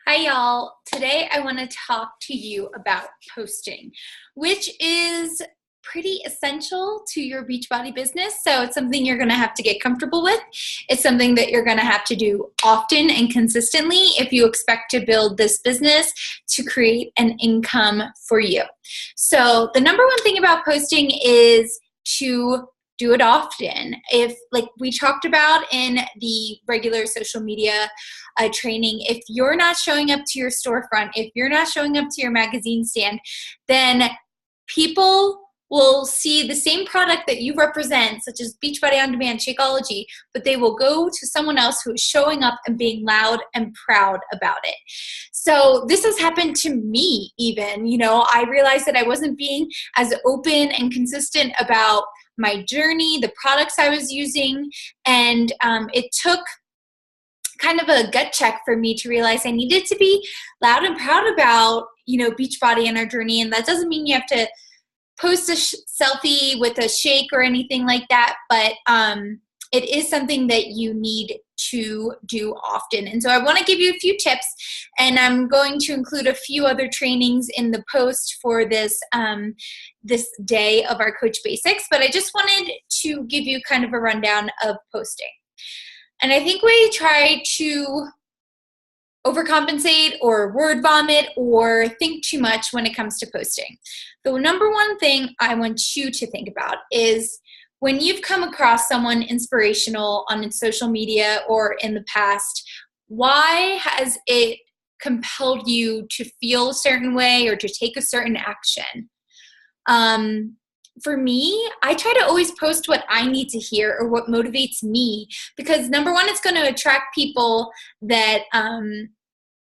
Hi, y'all. Today I want to talk to you about posting, which is pretty essential to your Beachbody business. So it's something you're going to have to get comfortable with. It's something that you're going to have to do often and consistently if you expect to build this business to create an income for you. So the number one thing about posting is to do it often. If, like we talked about in the regular social media training, if you're not showing up to your storefront, if you're not showing up to your magazine stand, then people will see the same product that you represent, such as Beachbody On Demand, Shakeology, but they will go to someone else who is showing up and being loud and proud about it. So this has happened to me even. I realized that I wasn't being as open and consistent about my journey, the products I was using, and it took kind of a gut check for me to realize I needed to be loud and proud about, Beachbody and our journey. And that doesn't mean you have to post a selfie with a shake or anything like that, but it is something that you need to do often. And so I want to give you a few tips, and I'm going to include a few other trainings in the post for this this day of our Coach Basics, but I just wanted to give you kind of a rundown of posting. And I think we try to overcompensate or word vomit or think too much when it comes to posting. The number one thing I want you to think about is when you've come across someone inspirational on social media or in the past, why has it compelled you to feel a certain way or to take a certain action? For me, I try to always post what I need to hear or what motivates me, because number one, it's going to attract people that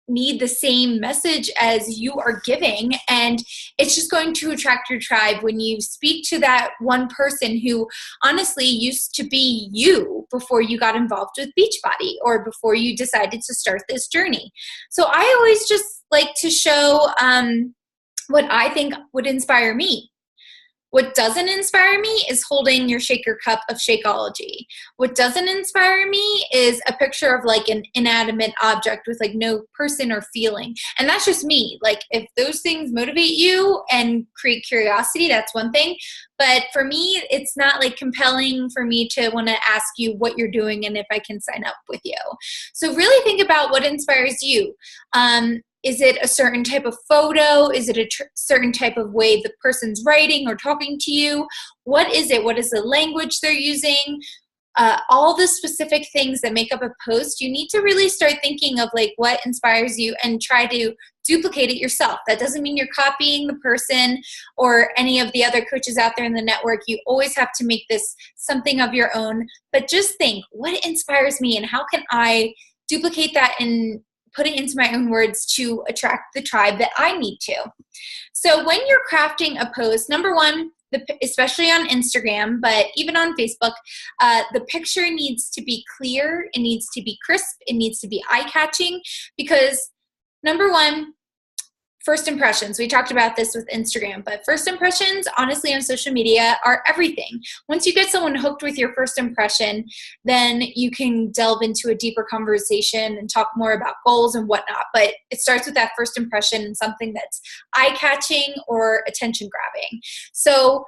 need the same message as you are giving, and it's just going to attract your tribe when you speak to that one person who honestly used to be you before you got involved with Beachbody or before you decided to start this journey. So I always just like to show what I think would inspire me. What doesn't inspire me is holding your shaker cup of Shakeology. What doesn't inspire me is a picture of like an inanimate object with like no person or feeling. And that's just me. Like if those things motivate you and create curiosity, that's one thing. But for me, it's not like compelling for me to want to ask you what you're doing and if I can sign up with you. So really think about what inspires you. Is it a certain type of photo? Is it a certain type of way the person's writing or talking to you? What is it? What is the language they're using? All the specific things that make up a post, you need to really start thinking of like what inspires you and try to duplicate it yourself. That doesn't mean you're copying the person or any of the other coaches out there in the network. You always have to make this something of your own. But just think, what inspires me and how can I duplicate that and put it into my own words to attract the tribe that I need to. So when you're crafting a post, number one, especially on Instagram, but even on Facebook, the picture needs to be clear, it needs to be crisp, it needs to be eye-catching, because number one, first impressions. We talked about this with Instagram, but first impressions, honestly, on social media are everything. Once you get someone hooked with your first impression, then you can delve into a deeper conversation and talk more about goals and whatnot. But it starts with that first impression and something that's eye-catching or attention-grabbing. So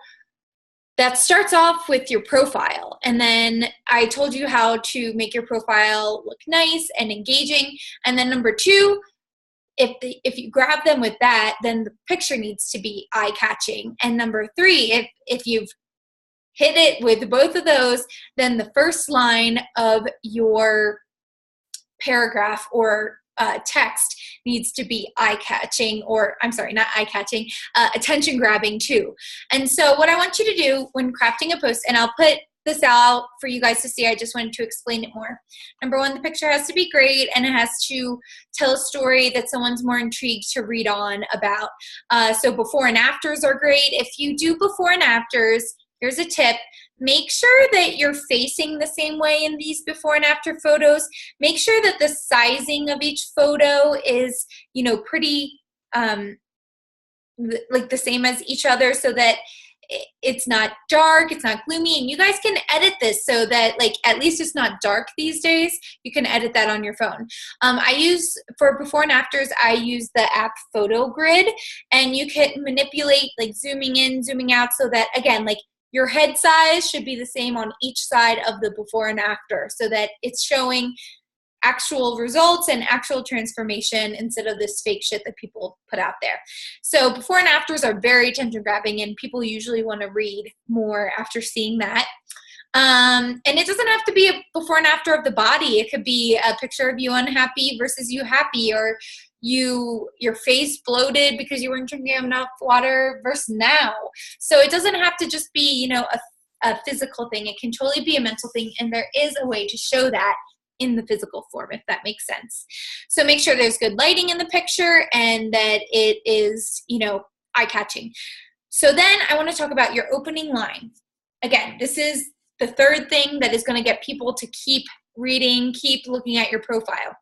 that starts off with your profile. And then I told you how to make your profile look nice and engaging. And then number two, if you grab them with that, then the picture needs to be eye-catching. And number three, if you've hit it with both of those, then the first line of your paragraph or text needs to be eye-catching, or I'm sorry, not eye-catching, attention-grabbing too. And so what I want you to do when crafting a post, and I'll put this out for you guys to see, I just wanted to explain it more. Number one, the picture has to be great and it has to tell a story that someone's more intrigued to read on about. So before and afters are great. If you do before and afters, here's a tip. Make sure that you're facing the same way in these before and after photos. Make sure that the sizing of each photo is, pretty like the same as each other, so that it's not dark, it's not gloomy, and you guys can edit this so that like at least it's not dark these days. You can edit that on your phone. I use, for before and afters, I use the app Photo Grid, and you can manipulate like zooming in, zooming out, so that again, like your head size should be the same on each side of the before and after, so that it's showing actual results and actual transformation instead of this fake shit that people put out there. So before and afters are very attention grabbing, and people usually want to read more after seeing that. And it doesn't have to be a before and after of the body. It could be a picture of you unhappy versus you happy, or your face bloated because you weren't drinking enough water versus now. So it doesn't have to just be, you know, a physical thing. It can totally be a mental thing, and there is a way to show that in the physical form, if that makes sense. So make sure there's good lighting in the picture and that it is, you know, eye-catching. So then I want to talk about your opening line. Again, this is the third thing that is going to get people to keep reading, keep looking at your profile.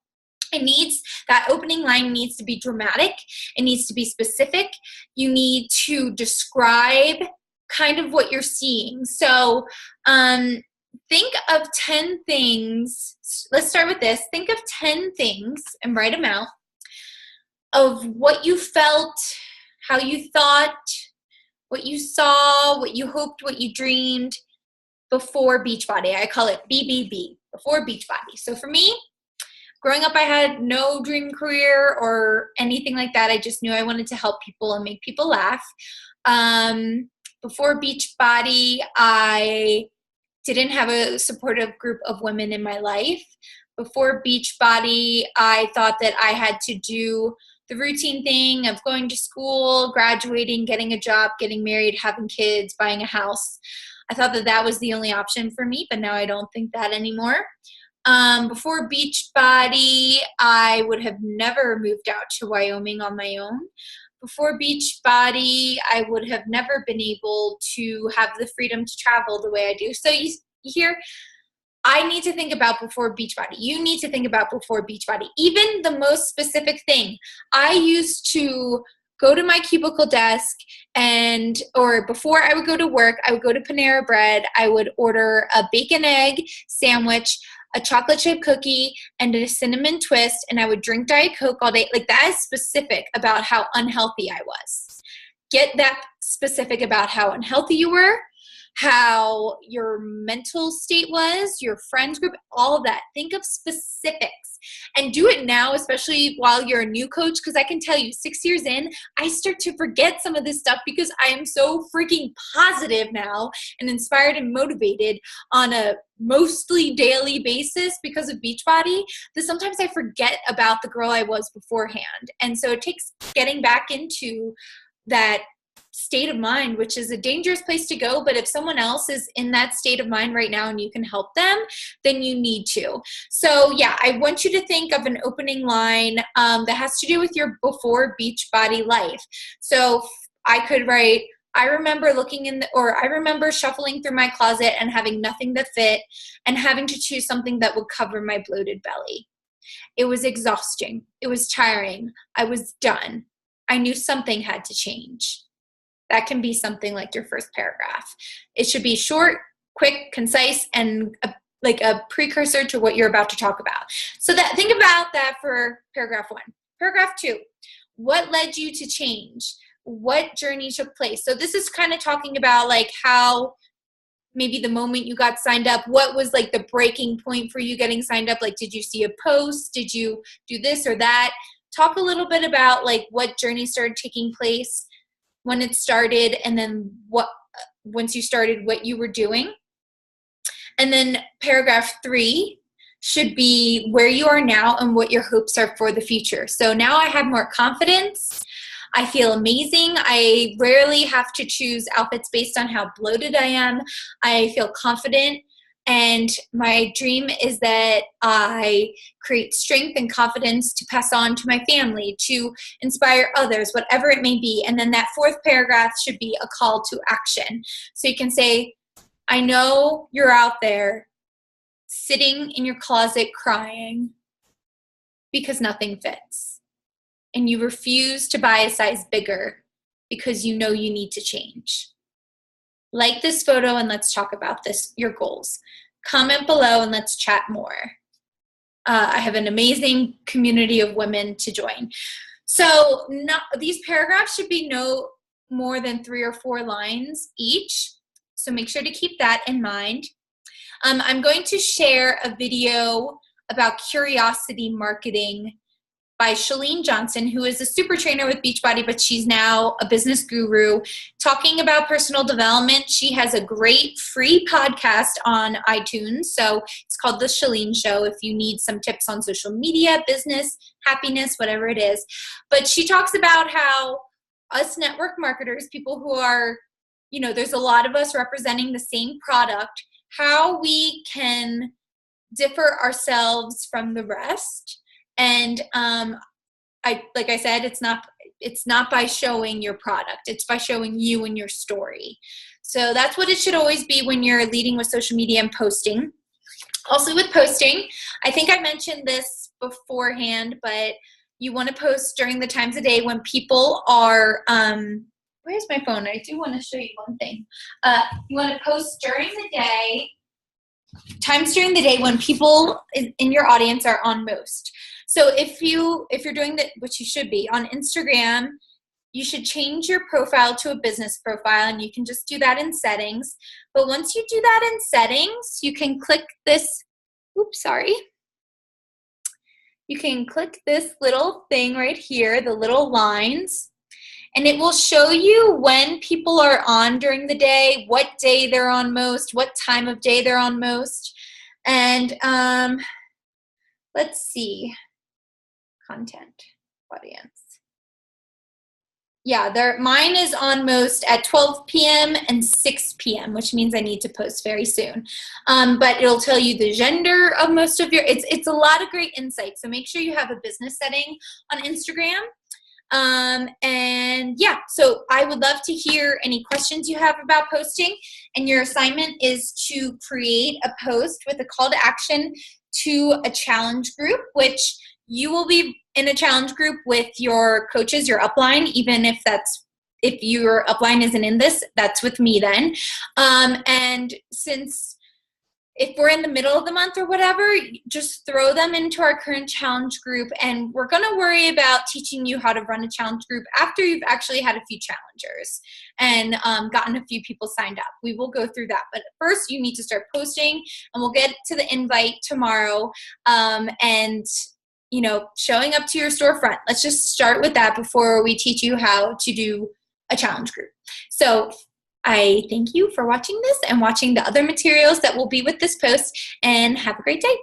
That opening line needs to be dramatic. It needs to be specific. You need to describe kind of what you're seeing. So, think of 10 things. Let's start with this. Think of 10 things and write them out of what you felt, how you thought, what you saw, what you hoped, what you dreamed before Beachbody. I call it BBB, before Beachbody. So for me, growing up, I had no dream career or anything like that. I just knew I wanted to help people and make people laugh. Before Beachbody, I didn't have a supportive group of women in my life. Before Beachbody, I thought that I had to do the routine thing of going to school, graduating, getting a job, getting married, having kids, buying a house. I thought that that was the only option for me, but now I don't think that anymore. Before Beachbody, I would have never moved out to Wyoming on my own. Before Beachbody, I would have never been able to have the freedom to travel the way I do. So you hear, I need to think about before Beachbody. You need to think about before Beachbody. Even the most specific thing. I used to go to my cubicle desk or before I would go to work, I would go to Panera Bread. I would order a bacon egg sandwich, a chocolate chip cookie, and a cinnamon twist, and I would drink Diet Coke all day. Like, that is specific about how unhealthy I was. Get that specific about how unhealthy you were, how your mental state was, your friends group, all of that. Think of specifics and do it now, especially while you're a new coach, because I can tell you 6 years in, I start to forget some of this stuff because I am so freaking positive now and inspired and motivated on a mostly daily basis because of Beachbody that sometimes I forget about the girl I was beforehand. And so it takes getting back into that state of mind, which is a dangerous place to go, but if someone else is in that state of mind right now and you can help them, then you need to. So yeah, I want you to think of an opening line that has to do with your before Beachbody life. So I could write, I remember I remember shuffling through my closet and having nothing that fit and having to choose something that would cover my bloated belly. It was exhausting. It was tiring. I was done. I knew something had to change. That can be something like your first paragraph. It should be short, quick, concise, and like a precursor to what you're about to talk about. So think about that for paragraph 1. Paragraph 2, what led you to change? What journey took place? So this is kind of talking about like how maybe the moment you got signed up, what was like the breaking point for you getting signed up? Like, did you see a post? Did you do this or that? Talk a little bit about like what journey started taking place, when it started, and then once you started, what you were doing. And then paragraph 3 should be where you are now and what your hopes are for the future. So now I have more confidence. I feel amazing. I rarely have to choose outfits based on how bloated I am. I feel confident. And my dream is that I create strength and confidence to pass on to my family, to inspire others, whatever it may be. And then that 4th paragraph should be a call to action. So you can say, I know you're out there sitting in your closet crying because nothing fits. And you refuse to buy a size bigger because you know you need to change. Like this photo and let's talk about your goals. Comment below and let's chat more. I have an amazing community of women to join. So these paragraphs should be no more than 3 or 4 lines each. So make sure to keep that in mind. I'm going to share a video about curiosity marketing by Chalene Johnson, who is a super trainer with Beachbody, but she's now a business guru talking about personal development. She has a great free podcast on iTunes. So it's called The Chalene Show if you need some tips on social media, business, happiness, whatever it is. But she talks about how us network marketers, people who are, there's a lot of us representing the same product, how we can differ ourselves from the rest. And like I said, it's not by showing your product. It's by showing you and your story. So that's what it should always be when you're leading with social media and posting. Also with posting, I think I mentioned this beforehand, but you want to post during the times of day when people are, where's my phone? I do want to show you one thing. You want to post during the day, times during the day when people in your audience are on most. So if you're doing that, which you should be, on Instagram, you should change your profile to a business profile, and you can just do that in settings. But once you do that in settings, you can click this, you can click this little thing right here, the little lines, and it will show you when people are on during the day, what day they're on most, what time of day they're on most. And let's see. Content, audience. Yeah, mine is on most at 12 p.m. and 6 p.m., which means I need to post very soon. But it'll tell you the gender of most of it's a lot of great insight. So make sure you have a business setting on Instagram. And yeah, so I would love to hear any questions you have about posting. And your assignment is to create a post with a call to action to a challenge group, which you will be in a challenge group with your coaches, your upline, even if your upline isn't in this, that's with me then. And if we're in the middle of the month or whatever, just throw them into our current challenge group, and we're going to worry about teaching you how to run a challenge group after you've actually had a few challengers and gotten a few people signed up. We will go through that, but first you need to start posting, and we'll get to the invite tomorrow. And showing up to your storefront. Let's just start with that before we teach you how to do a challenge group. So I thank you for watching this and watching the other materials that will be with this post, and have a great day.